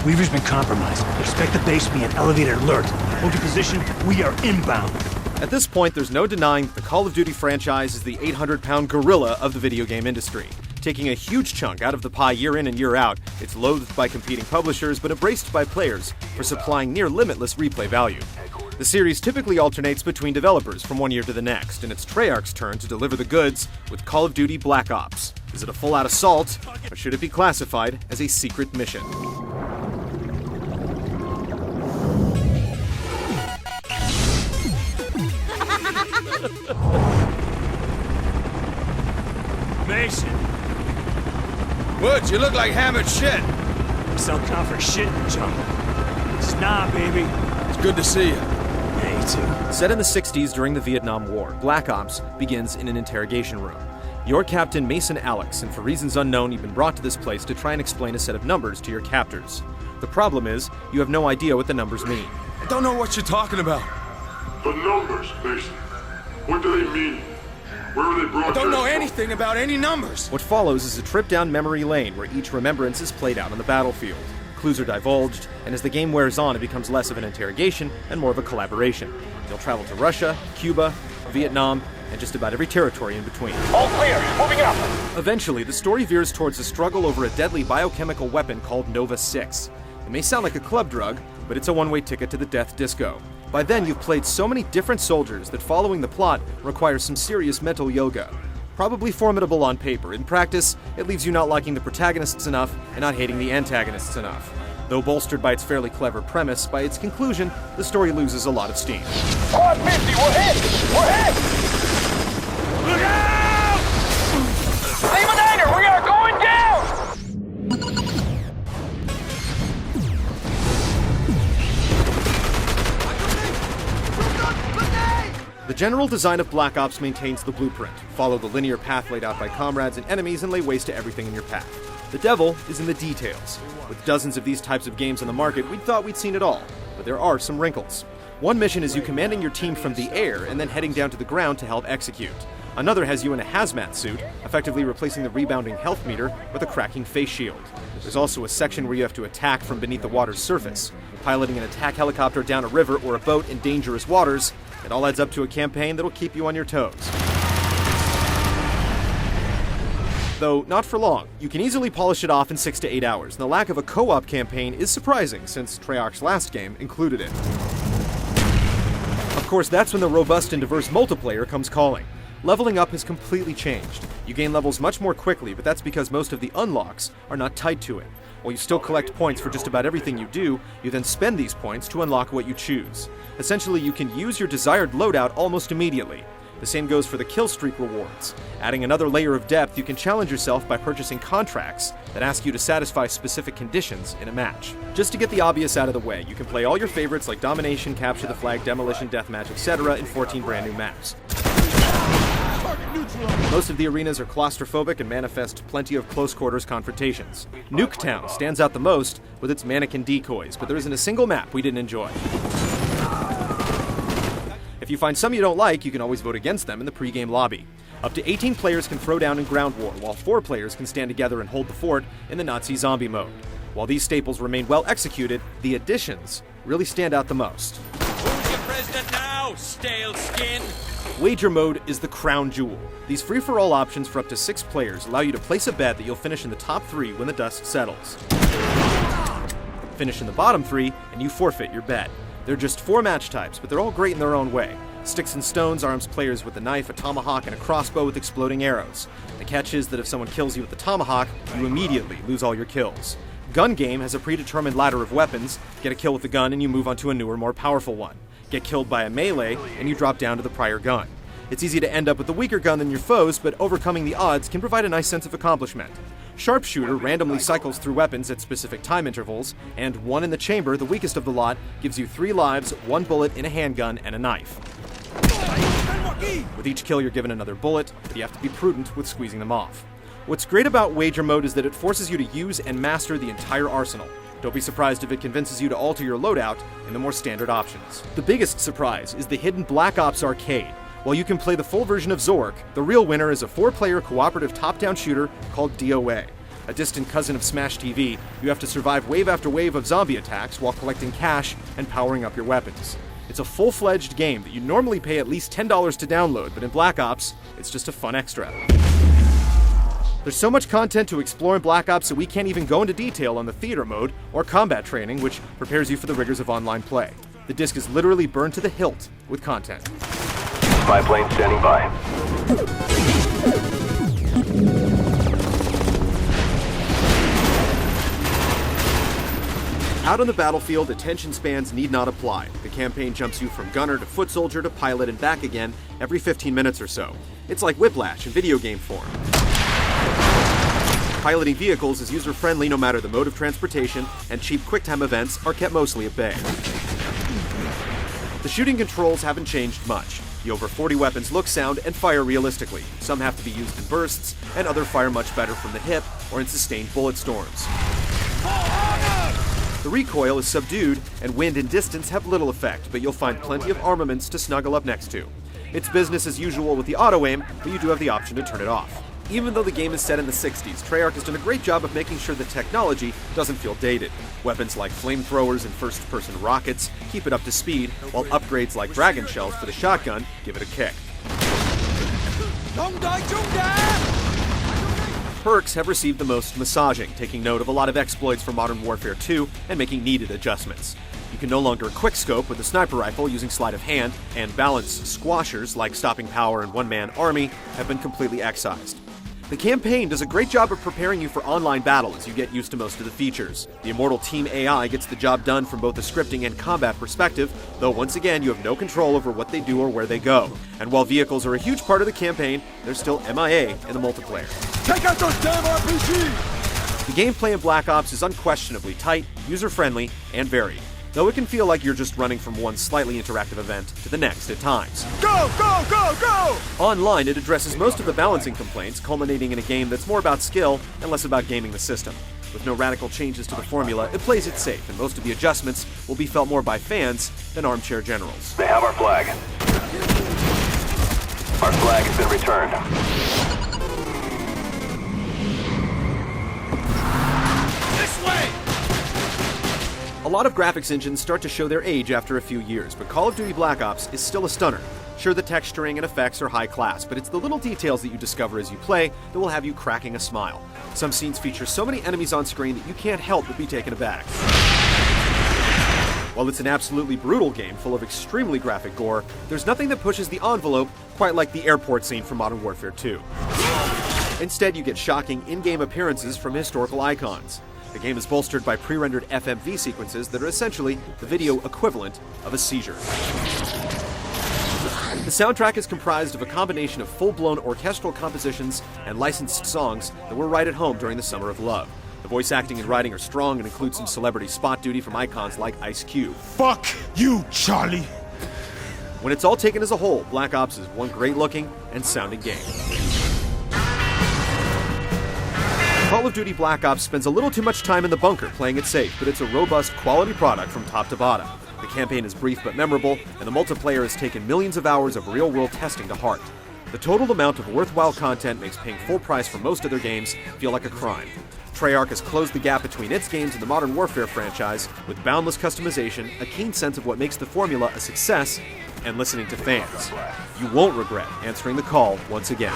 Weaver's been compromised. Expect the base to be an elevated alert. Hold your position. We are inbound. At this point, there's no denying that the Call of Duty franchise is the 800-pound gorilla of the video game industry. Taking a huge chunk out of the pie year in and year out, it's loathed by competing publishers but embraced by players for supplying near-limitless replay value. The series typically alternates between developers from one year to the next, and it's Treyarch's turn to deliver the goods with Call of Duty Black Ops. Is it a full-out assault, or should it be classified as a secret mission? Mason! Woods, you look like hammered shit. Some count for shit in the jungle. It's not, baby. It's good to see you. Yeah, you too. Set in the 60s during the Vietnam War, Black Ops begins in an interrogation room. You're Captain Mason Alex, and for reasons unknown, you've been brought to this place to try and explain a set of numbers to your captors. The problem is, you have no idea what the numbers mean. I don't know what you're talking about. The numbers, Mason. What do they mean? Where were they broadcast? I don't know anything about any numbers. What follows is a trip down memory lane where each remembrance is played out on the battlefield. Clues are divulged, and as the game wears on, it becomes less of an interrogation and more of a collaboration. You'll travel to Russia, Cuba, Vietnam, and just about every territory in between. All clear, moving up. Eventually, the story veers towards a struggle over a deadly biochemical weapon called Nova 6. It may sound like a club drug, but it's a one-way ticket to the death disco. By then, you've played so many different soldiers that following the plot requires some serious mental yoga. Probably formidable on paper. In practice, it leaves you not liking the protagonists enough and not hating the antagonists enough. Though bolstered by its fairly clever premise, by its conclusion, the story loses a lot of steam. Squad 50, we're hit! We're hit! Look out! Leave a dagger, we are going down! The general design of Black Ops maintains the blueprint. Follow the linear path laid out by comrades and enemies and lay waste to everything in your path. The devil is in the details. With dozens of these types of games on the market, we thought we'd seen it all, but there are some wrinkles. One mission is you commanding your team from the air and then heading down to the ground to help execute. Another has you in a hazmat suit, effectively replacing the rebounding health meter with a cracking face shield. There's also a section where you have to attack from beneath the water's surface, piloting an attack helicopter down a river or a boat in dangerous waters. It all adds up to a campaign that'll keep you on your toes. Though not for long. You can easily polish it off in 6 to 8 hours, and the lack of a co-op campaign is surprising since Treyarch's last game included it. Of course, that's when the robust and diverse multiplayer comes calling. Leveling up has completely changed. You gain levels much more quickly, but that's because most of the unlocks are not tied to it. While you still collect points for just about everything you do, you then spend these points to unlock what you choose. Essentially, you can use your desired loadout almost immediately. The same goes for the kill streak rewards. Adding another layer of depth, you can challenge yourself by purchasing contracts that ask you to satisfy specific conditions in a match. Just to get the obvious out of the way, you can play all your favorites like Domination, Capture the Flag, Demolition, Deathmatch, etc. in 14 brand new maps. Most of the arenas are claustrophobic and manifest plenty of close-quarters confrontations. Nuketown stands out the most with its mannequin decoys, but there isn't a single map we didn't enjoy. If you find some you don't like, you can always vote against them in the pre-game lobby. Up to 18 players can throw down in ground war, while 4 players can stand together and hold the fort in the Nazi zombie mode. While these staples remain well executed, the additions really stand out the most. Who's your president now, stale skin? Wager mode is the crown jewel. These free-for-all options for up to 6 players allow you to place a bet that you'll finish in the top 3 when the dust settles. Finish in the bottom 3, and you forfeit your bet. There are just 4 match types, but they're all great in their own way. Sticks and Stones arms players with a knife, a tomahawk, and a crossbow with exploding arrows. The catch is that if someone kills you with the tomahawk, you immediately lose all your kills. Gun Game has a predetermined ladder of weapons. Get a kill with the gun and you move on to a newer, more powerful one. Get killed by a melee, and you drop down to the prior gun. It's easy to end up with a weaker gun than your foes, but overcoming the odds can provide a nice sense of accomplishment. Sharpshooter randomly cycles through weapons at specific time intervals, and One in the Chamber, the weakest of the lot, gives you 3 lives, 1 bullet in a handgun, and a knife. With each kill, you're given another bullet, but you have to be prudent with squeezing them off. What's great about Wager Mode is that it forces you to use and master the entire arsenal. Don't be surprised if it convinces you to alter your loadout in the more standard options. The biggest surprise is the hidden Black Ops Arcade. While you can play the full version of Zork, the real winner is a 4-player cooperative top-down shooter called DOA. A distant cousin of Smash TV, you have to survive wave after wave of zombie attacks while collecting cash and powering up your weapons. It's a full-fledged game that you normally pay at least $10 to download, but in Black Ops, it's just a fun extra. There's so much content to explore in Black Ops that we can't even go into detail on the theater mode or combat training, which prepares you for the rigors of online play. The disc is literally burned to the hilt with content. Spy plane standing by. Out on the battlefield, attention spans need not apply. The campaign jumps you from gunner to foot soldier to pilot and back again every 15 minutes or so. It's like Whiplash in video game form. Piloting vehicles is user-friendly no matter the mode of transportation, and cheap QuickTime events are kept mostly at bay. The shooting controls haven't changed much. The over 40 weapons look, sound, and fire realistically. Some have to be used in bursts, and others fire much better from the hip or in sustained bullet storms. The recoil is subdued, and wind and distance have little effect, but you'll find plenty of armaments to snuggle up next to. It's business as usual with the auto-aim, but you do have the option to turn it off. Even though the game is set in the 60s, Treyarch has done a great job of making sure the technology doesn't feel dated. Weapons like flamethrowers and first-person rockets keep it up to speed, while upgrades like dragon shells for the shotgun give it a kick. Perks have received the most massaging, taking note of a lot of exploits from Modern Warfare 2 and making needed adjustments. You can no longer quickscope with a sniper rifle using sleight of hand, and balanced squashers like stopping power and one-man army have been completely excised. The campaign does a great job of preparing you for online battle as you get used to most of the features. The Immortal Team AI gets the job done from both a scripting and combat perspective, though once again you have no control over what they do or where they go. And while vehicles are a huge part of the campaign, they're still MIA in the multiplayer. Take out those damn RPGs! The gameplay in Black Ops is unquestionably tight, user-friendly, and varied, though it can feel like you're just running from one slightly interactive event to the next at times. Go, go, go, go! Online, it addresses most of the balancing complaints, culminating in a game that's more about skill and less about gaming the system. With no radical changes to the formula, it plays it safe, and most of the adjustments will be felt more by fans than armchair generals. They have our flag. Our flag has been returned. This way! A lot of graphics engines start to show their age after a few years, but Call of Duty Black Ops is still a stunner. Sure, the texturing and effects are high class, but it's the little details that you discover as you play that will have you cracking a smile. Some scenes feature so many enemies on screen that you can't help but be taken aback. While it's an absolutely brutal game full of extremely graphic gore, there's nothing that pushes the envelope quite like the airport scene from Modern Warfare 2. Instead, you get shocking in-game appearances from historical icons. The game is bolstered by pre-rendered FMV sequences that are essentially the video equivalent of a seizure. The soundtrack is comprised of a combination of full-blown orchestral compositions and licensed songs that were right at home during the Summer of Love. The voice acting and writing are strong and include some celebrity spot duty from icons like Ice Cube. Fuck you, Charlie! When it's all taken as a whole, Black Ops is one great-looking and sounding game. Call of Duty Black Ops spends a little too much time in the bunker playing it safe, but it's a robust, quality product from top to bottom. The campaign is brief but memorable, and the multiplayer has taken millions of hours of real-world testing to heart. The total amount of worthwhile content makes paying full price for most of their games feel like a crime. Treyarch has closed the gap between its games and the Modern Warfare franchise with boundless customization, a keen sense of what makes the formula a success, and listening to fans. You won't regret answering the call once again.